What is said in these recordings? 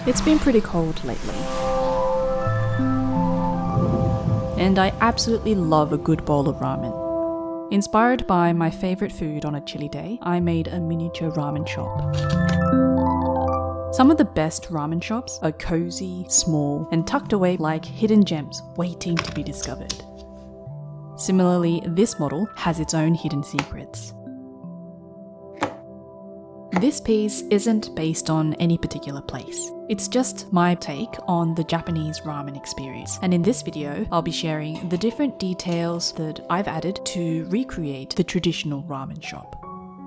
It's been pretty cold lately. And I absolutely love a good bowl of ramen. Inspired by my favorite food on a chilly day, I made a miniature ramen shop. Some of the best ramen shops are cozy, small, and tucked away like hidden gems waiting to be discovered. Similarly, this model has its own hidden secrets. This piece isn't based on any particular place. It's just my take on the Japanese ramen experience. And in this video, I'll be sharing the different details that I've added to recreate the traditional ramen shop.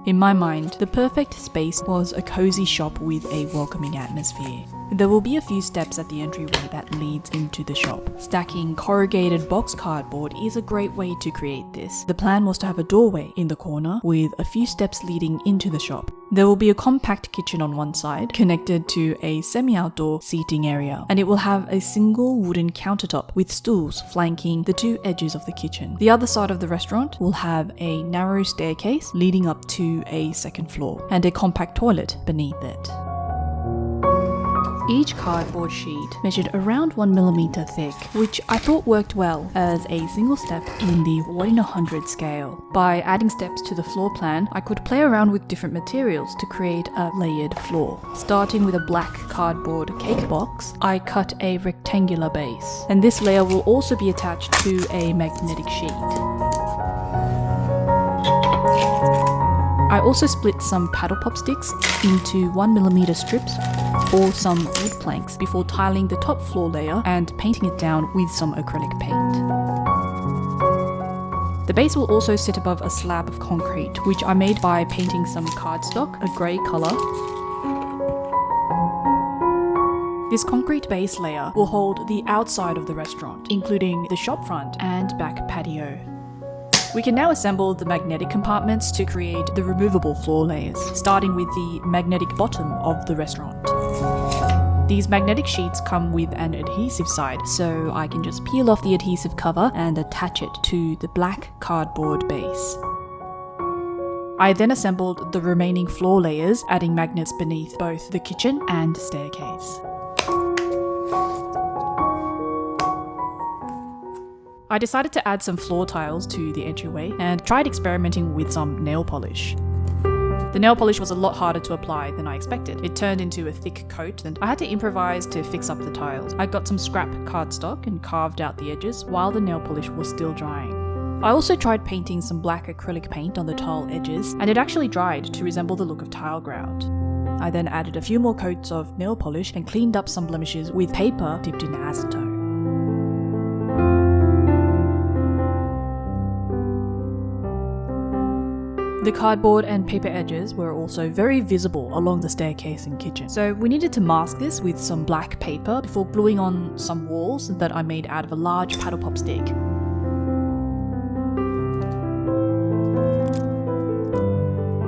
In my mind, the perfect space was a cozy shop with a welcoming atmosphere. There will be a few steps at the entryway that leads into the shop. Stacking corrugated box cardboard is a great way to create this. The plan was to have a doorway in the corner with a few steps leading into the shop. There will be a compact kitchen on one side, connected to a semi-outdoor seating area, and it will have a single wooden countertop with stools flanking the two edges of the kitchen. The other side of the restaurant will have a narrow staircase leading up to a second floor, and a compact toilet beneath it. Each cardboard sheet measured around 1mm thick, which I thought worked well as a single step in the 1 in 100 scale. By adding steps to the floor plan, I could play around with different materials to create a layered floor. Starting with a black cardboard cake box, I cut a rectangular base, and this layer will also be attached to a magnetic sheet. I also split some paddle pop sticks into 1mm strips or some wood planks before tiling the top floor layer and painting it down with some acrylic paint. The base will also sit above a slab of concrete, which I made by painting some cardstock a grey colour. This concrete base layer will hold the outside of the restaurant, including the shop front and back patio. We can now assemble the magnetic compartments to create the removable floor layers, starting with the magnetic bottom of the restaurant. These magnetic sheets come with an adhesive side, so I can just peel off the adhesive cover and attach it to the black cardboard base. I then assembled the remaining floor layers, adding magnets beneath both the kitchen and staircase. I decided to add some floor tiles to the entryway and tried experimenting with some nail polish. The nail polish was a lot harder to apply than I expected. It turned into a thick coat and I had to improvise to fix up the tiles. I got some scrap cardstock and carved out the edges while the nail polish was still drying. I also tried painting some black acrylic paint on the tile edges, and it actually dried to resemble the look of tile grout. I then added a few more coats of nail polish and cleaned up some blemishes with paper dipped in acetone. The cardboard and paper edges were also very visible along the staircase and kitchen, so we needed to mask this with some black paper before gluing on some walls that I made out of a large paddle pop stick.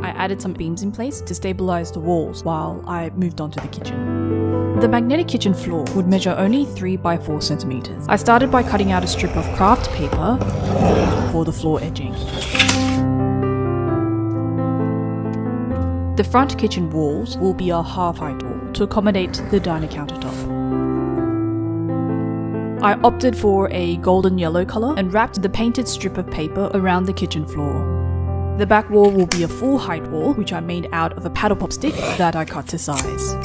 I added some beams in place to stabilize the walls while I moved on to the kitchen. The magnetic kitchen floor would measure only 3 by 4 centimeters. I started by cutting out a strip of craft paper for the floor edging. The front kitchen walls will be a half-height wall to accommodate the diner countertop. I opted for a golden yellow colour and wrapped the painted strip of paper around the kitchen floor. The back wall will be a full height wall, which I made out of a paddle pop stick that I cut to size.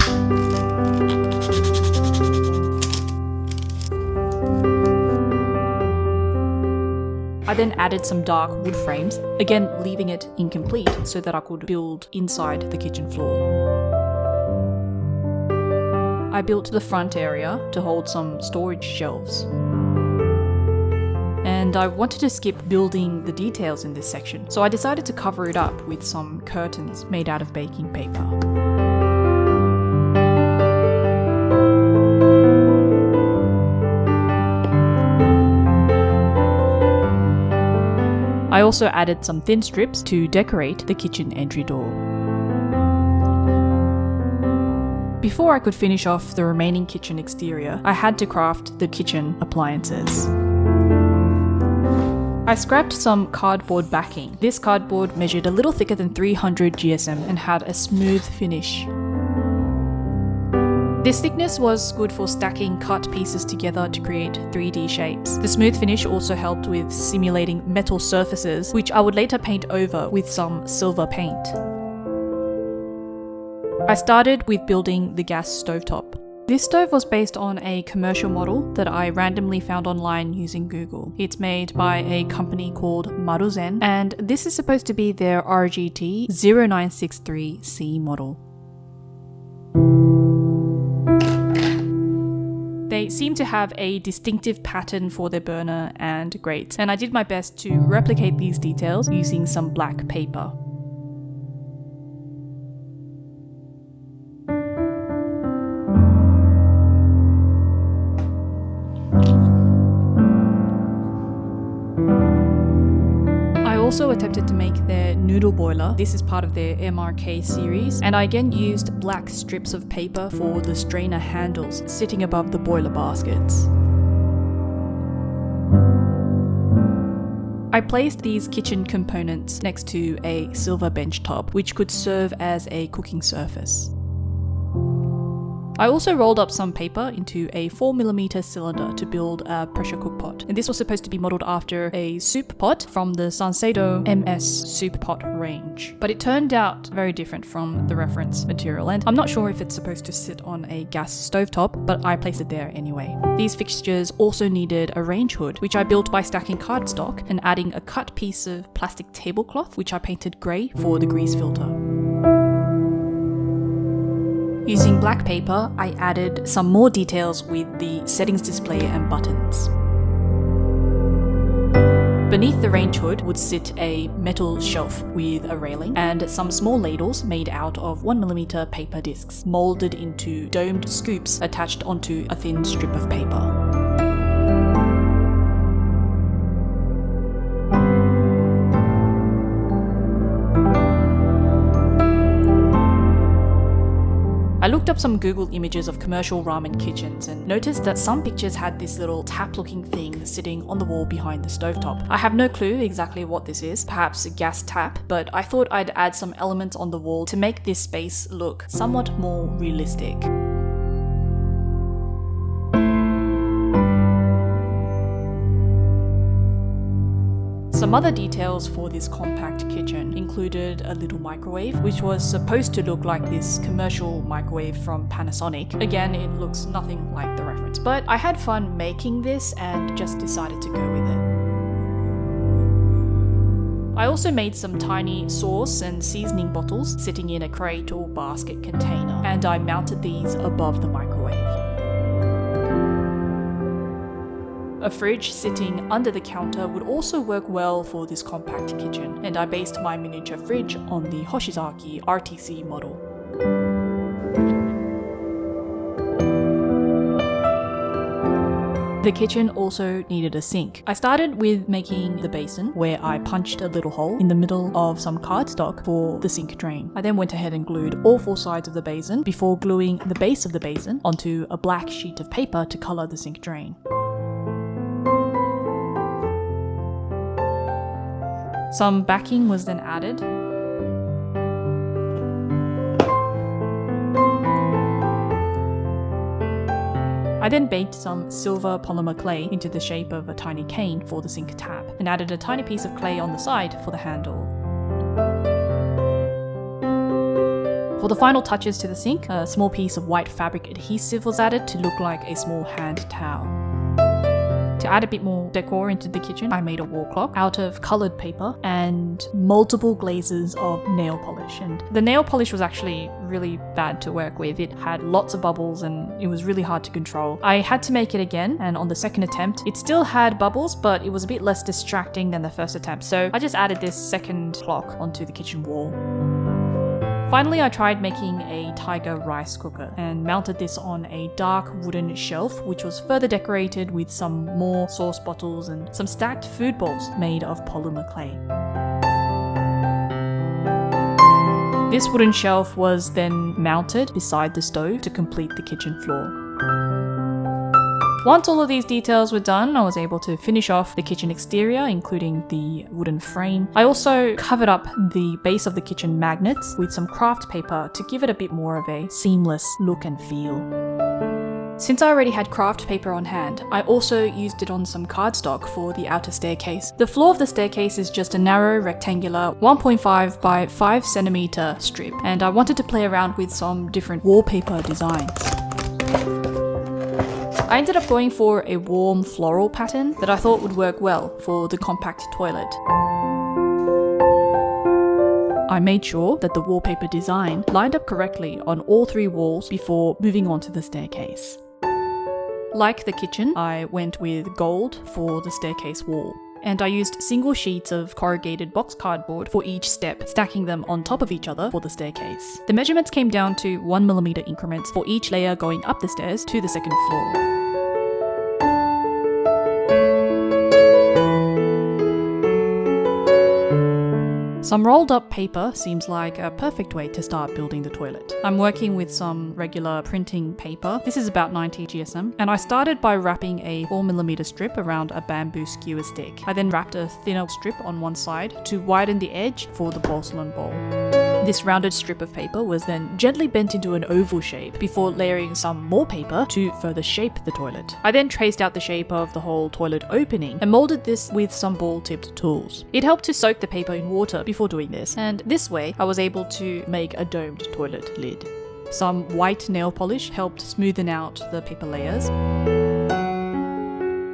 I then added some dark wood frames, again leaving it incomplete so that I could build inside the kitchen floor. I built the front area to hold some storage shelves. And I wanted to skip building the details in this section, so I decided to cover it up with some curtains made out of baking paper. I also added some thin strips to decorate the kitchen entry door. Before I could finish off the remaining kitchen exterior, I had to craft the kitchen appliances. I scrapped some cardboard backing. This cardboard measured a little thicker than 300 GSM and had a smooth finish. This thickness was good for stacking cut pieces together to create 3D shapes. The smooth finish also helped with simulating metal surfaces, which I would later paint over with some silver paint. I started with building the gas stovetop. This stove was based on a commercial model that I randomly found online using Google. It's made by a company called Maruzen, and this is supposed to be their RGT 0963C model. They seem to have a distinctive pattern for their burner and grates, and I did my best to replicate these details using some black paper. I also attempted to make their noodle boiler. This is part of their MRK series, and I again used black strips of paper for the strainer handles sitting above the boiler baskets. I placed these kitchen components next to a silver bench top, which could serve as a cooking surface. I also rolled up some paper into a 4mm cylinder to build a pressure cook pot. And this was supposed to be modeled after a soup pot from the Sanseido MS soup pot range. But it turned out very different from the reference material, and I'm not sure if it's supposed to sit on a gas stovetop, but I placed it there anyway. These fixtures also needed a range hood, which I built by stacking cardstock and adding a cut piece of plastic tablecloth, which I painted grey for the grease filter. Using black paper, I added some more details with the settings display and buttons. Beneath the range hood would sit a metal shelf with a railing and some small ladles made out of 1mm paper discs, molded into domed scoops attached onto a thin strip of paper. I looked up some Google images of commercial ramen kitchens and noticed that some pictures had this little tap-looking thing sitting on the wall behind the stovetop. I have no clue exactly what this is, perhaps a gas tap, but I thought I'd add some elements on the wall to make this space look somewhat more realistic. Some other details for this compact kitchen included a little microwave, which was supposed to look like this commercial microwave from Panasonic. Again, it looks nothing like the reference, but I had fun making this and just decided to go with it. I also made some tiny sauce and seasoning bottles sitting in a crate or basket container, and I mounted these above the microwave. A fridge sitting under the counter would also work well for this compact kitchen, and I based my miniature fridge on the Hoshizaki RTC model. The kitchen also needed a sink. I started with making the basin, where I punched a little hole in the middle of some cardstock for the sink drain. I then went ahead and glued all four sides of the basin before gluing the base of the basin onto a black sheet of paper to color the sink drain. Some backing was then added. I then baked some silver polymer clay into the shape of a tiny cane for the sink tap, and added a tiny piece of clay on the side for the handle. For the final touches to the sink, a small piece of white fabric adhesive was added to look like a small hand towel. To add a bit more decor into the kitchen, I made a wall clock out of coloured paper and multiple glazes of nail polish. And the nail polish was actually really bad to work with. It had lots of bubbles and it was really hard to control. I had to make it again, and on the second attempt, it still had bubbles, but it was a bit less distracting than the first attempt. So I just added this second clock onto the kitchen wall. Finally, I tried making a tiger rice cooker and mounted this on a dark wooden shelf, which was further decorated with some more sauce bottles and some stacked food bowls made of polymer clay. This wooden shelf was then mounted beside the stove to complete the kitchen floor. Once all of these details were done, I was able to finish off the kitchen exterior, including the wooden frame. I also covered up the base of the kitchen magnets with some craft paper to give it a bit more of a seamless look and feel. Since I already had craft paper on hand, I also used it on some cardstock for the outer staircase. The floor of the staircase is just a narrow rectangular 1.5 by 5 centimeter strip, and I wanted to play around with some different wallpaper designs. I ended up going for a warm floral pattern that I thought would work well for the compact toilet. I made sure that the wallpaper design lined up correctly on all 3 walls before moving on to the staircase. Like the kitchen, I went with gold for the staircase wall. And I used single sheets of corrugated box cardboard for each step, stacking them on top of each other for the staircase. The measurements came down to 1mm increments for each layer going up the stairs to the second floor. Some rolled up paper seems like a perfect way to start building the toilet. I'm working with some regular printing paper. This is about 90 GSM. And I started by wrapping a 4mm strip around a bamboo skewer stick. I then wrapped a thinner strip on one side to widen the edge for the porcelain bowl. This rounded strip of paper was then gently bent into an oval shape before layering some more paper to further shape the toilet. I then traced out the shape of the whole toilet opening and molded this with some ball-tipped tools. It helped to soak the paper in water before doing this, and this way I was able to make a domed toilet lid. Some white nail polish helped smoothen out the paper layers.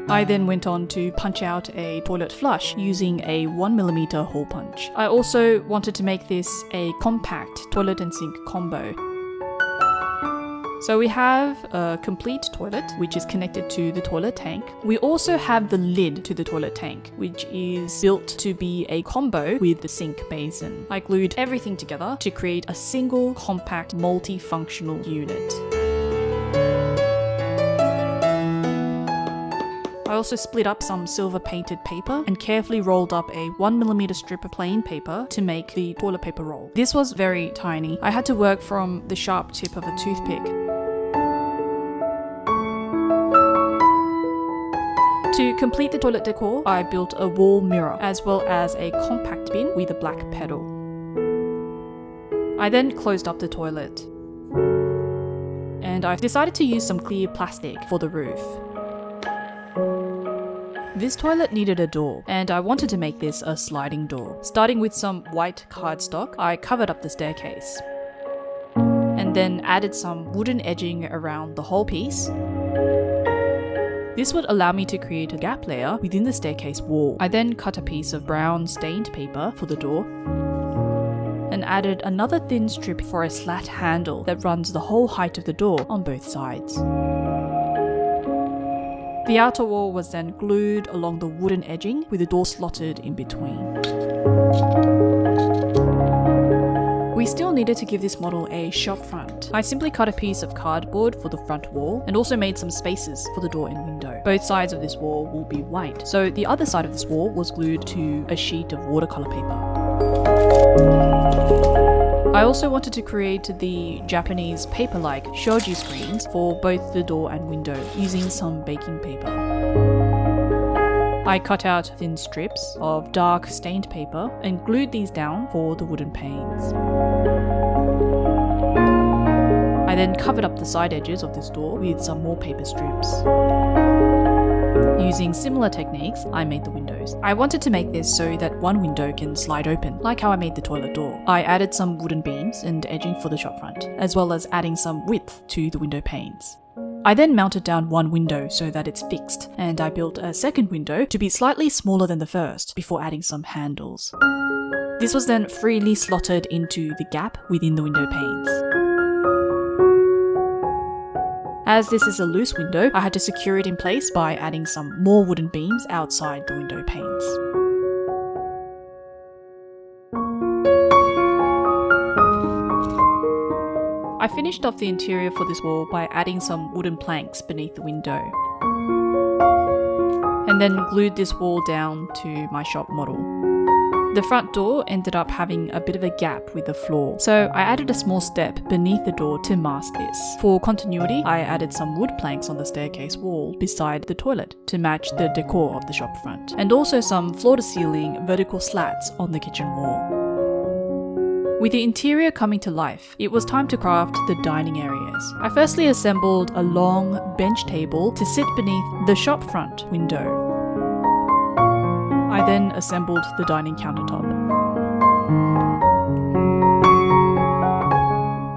I then went on to punch out a toilet flush using a 1mm hole punch. I also wanted to make this a compact toilet and sink combo. So we have a complete toilet, which is connected to the toilet tank. We also have the lid to the toilet tank, which is built to be a combo with the sink basin. I glued everything together to create a single, compact, multifunctional unit. I also split up some silver painted paper and carefully rolled up a 1mm strip of plain paper to make the toilet paper roll. This was very tiny. I had to work from the sharp tip of a toothpick. To complete the toilet decor, I built a wall mirror as well as a compact bin with a black pedal. I then closed up the toilet. And I decided to use some clear plastic for the roof. This toilet needed a door, and I wanted to make this a sliding door. Starting with some white cardstock, I covered up the staircase. And then added some wooden edging around the whole piece. This would allow me to create a gap layer within the staircase wall. I then cut a piece of brown stained paper for the door and added another thin strip for a slat handle that runs the whole height of the door on both sides. The outer wall was then glued along the wooden edging with the door slotted in between. We still needed to give this model a shop front. I simply cut a piece of cardboard for the front wall and also made some spaces for the door and window. Both sides of this wall will be white, so the other side of this wall was glued to a sheet of watercolor paper. I also wanted to create the Japanese paper-like shoji screens for both the door and window using some baking paper. I cut out thin strips of dark stained paper and glued these down for the wooden panes. I then covered up the side edges of this door with some more paper strips. Using similar techniques, I made the windows. I wanted to make this so that one window can slide open, like how I made the toilet door. I added some wooden beams and edging for the shop front, as well as adding some width to the window panes. I then mounted down one window so that it's fixed, and I built a second window to be slightly smaller than the first before adding some handles. This was then freely slotted into the gap within the window panes. As this is a loose window, I had to secure it in place by adding some more wooden beams outside the window panes. I finished off the interior for this wall by adding some wooden planks beneath the window, and then glued this wall down to my shop model. The front door ended up having a bit of a gap with the floor, so I added a small step beneath the door to mask this. For continuity, I added some wood planks on the staircase wall beside the toilet to match the decor of the shop front, and also some floor-to-ceiling vertical slats on the kitchen wall. With the interior coming to life, it was time to craft the dining areas. I firstly assembled a long bench table to sit beneath the shop front window. I then assembled the dining countertop.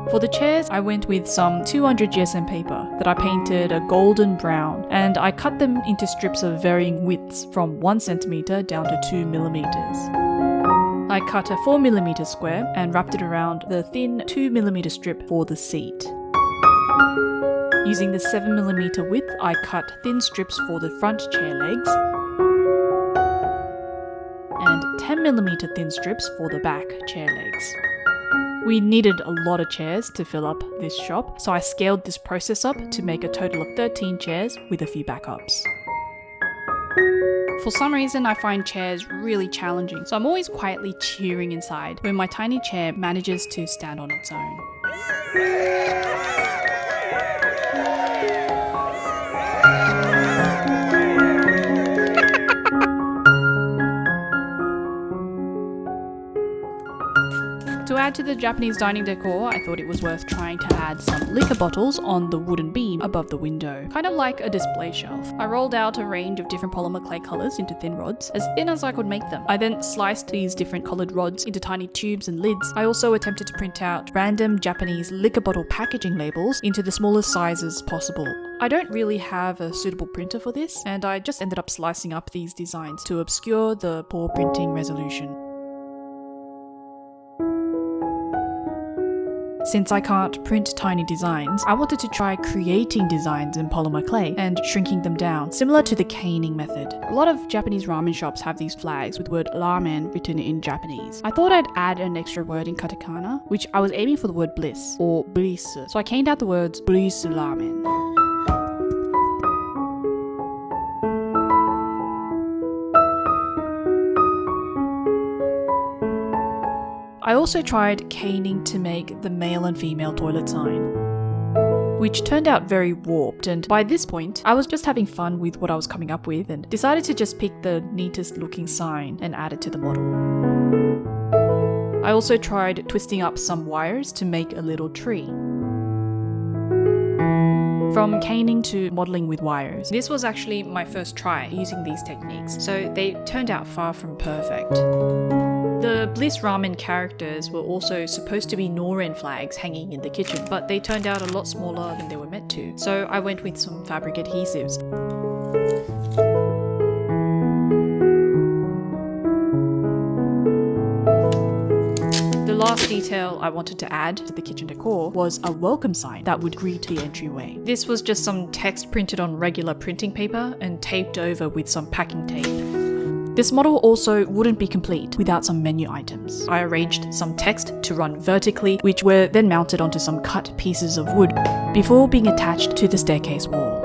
For the chairs, I went with some 200 GSM paper that I painted a golden brown, and I cut them into strips of varying widths from 1 centimeter down to 2 millimeters. I cut a 4 millimeter square and wrapped it around the thin 2 millimeter strip for the seat. Using the 7 millimeter width, I cut thin strips for the front chair legs and 10 millimeter thin strips for the back chair legs. We needed a lot of chairs to fill up this shop, so I scaled this process up to make a total of 13 chairs with a few backups. For some reason, I find chairs really challenging, so I'm always quietly cheering inside when my tiny chair manages to stand on its own. To add to the Japanese dining decor, I thought it was worth trying to add some liquor bottles on the wooden beam above the window, kind of like a display shelf. I rolled out a range of different polymer clay colors into thin rods, as thin as I could make them. I then sliced these different colored rods into tiny tubes and lids. I also attempted to print out random Japanese liquor bottle packaging labels into the smallest sizes possible. I don't really have a suitable printer for this, and I just ended up slicing up these designs to obscure the poor printing resolution. Since I can't print tiny designs, I wanted to try creating designs in polymer clay and shrinking them down, similar to the caning method. A lot of Japanese ramen shops have these flags with the word ramen written in Japanese. I thought I'd add an extra word in katakana, which I was aiming for the word bliss, or bliss, so I caned out the words bliss ramen. I also tried caning to make the male and female toilet sign, which turned out very warped, and by this point, I was just having fun with what I was coming up with and decided to just pick the neatest looking sign and add it to the model. I also tried twisting up some wires to make a little tree. From caning to modeling with wires, this was actually my first try using these techniques, so they turned out far from perfect. The Bliss Ramen characters were also supposed to be Noren flags hanging in the kitchen, but they turned out a lot smaller than they were meant to, so I went with some fabric adhesives. The last detail I wanted to add to the kitchen decor was a welcome sign that would greet the entryway. This was just some text printed on regular printing paper and taped over with some packing tape. This model also wouldn't be complete without some menu items. I arranged some text to run vertically, which were then mounted onto some cut pieces of wood before being attached to the staircase wall.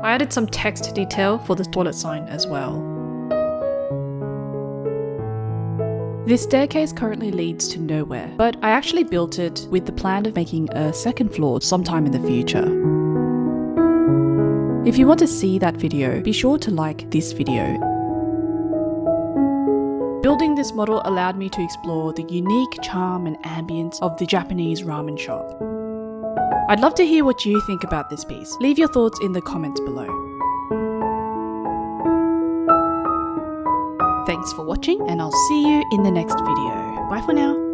I added some text detail for the toilet sign as well. This staircase currently leads to nowhere, but I actually built it with the plan of making a second floor sometime in the future. If you want to see that video, be sure to like this video. Building this model allowed me to explore the unique charm and ambience of the Japanese ramen shop. I'd love to hear what you think about this piece. Leave your thoughts in the comments below. Thanks for watching, and I'll see you in the next video. Bye for now.